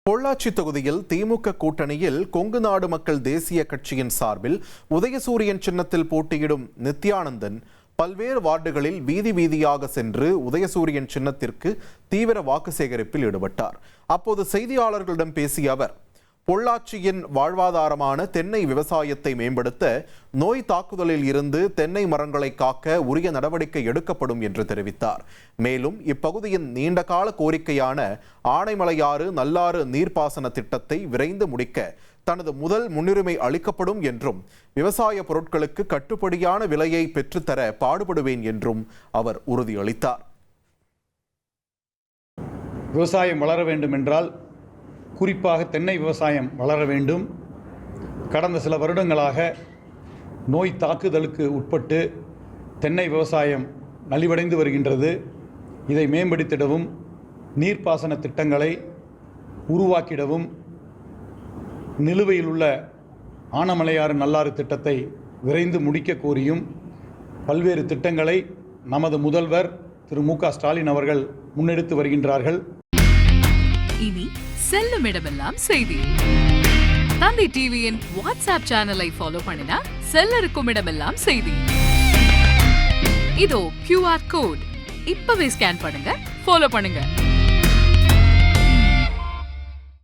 பொள்ளாச்சி தொகுதியில் திமுக கூட்டணியில் கொங்கு நாடு மக்கள் தேசிய கட்சியின் சார்பில் உதயசூரியன் சின்னத்தில் போட்டியிடும் நித்யானந்தன் பல்வேறு வார்டுகளில் வீதி வீதியாக சென்று உதயசூரியன் சின்னத்திற்கு தீவிர வாக்கு சேகரிப்பில் ஈடுபட்டார். அப்போது செய்தியாளர்களிடம் பேசிய அவர், பொள்ளாச்சியின் வாழ்வாதாரமான தென்னை விவசாயத்தை மேம்படுத்த நோய் தாக்குதலில் இருந்து தென்னை மரங்களை காக்க உரிய நடவடிக்கை எடுக்கப்படும் என்று தெரிவித்தார். மேலும் இப்பகுதியின் நீண்டகால கோரிக்கையான ஆனைமலையாறு நல்லாறு நீர்ப்பாசன திட்டத்தை விரைந்து முடிக்க தனது முதல் முன்னுரிமை அளிக்கப்படும் என்றும் விவசாய பொருட்களுக்கு கட்டுப்படியான விலையை பெற்றுத்தர பாடுபடுவேன் என்றும் அவர் உறுதியளித்தார். விவசாயம் வளர வேண்டும் என்றால் குறிப்பாக தென்னை விவசாயம் வளர வேண்டும். கடந்த சில வருடங்களாக நோய் தாக்குதலுக்கு உட்பட்டு தென்னை விவசாயம் நலிவடைந்து வருகின்றது. இதை மேம்படுத்திடவும் நீர்ப்பாசன திட்டங்களை உருவாக்கிடவும் நிலுவையில் உள்ள ஆனைமலையாறு நல்லாறு திட்டத்தை விரைந்து முடிக்க கோரியும் பல்வேறு திட்டங்களை நமது முதல்வர் திரு மு க ஸ்டாலின் அவர்கள் முன்னெடுத்து வருகின்றார்கள். இனி செல்லும் இடமெல்லாம் செய்தி. தந்தி டிவியின் வாட்ஸ்அப் சேனலை ஃபாலோ பண்ணினா செல்ல இருக்கும் இடமெல்லாம் செய்தி. இதோ QR கோட் இப்பவே ஸ்கேன் பண்ணுங்க, ஃபாலோ பண்ணுங்க.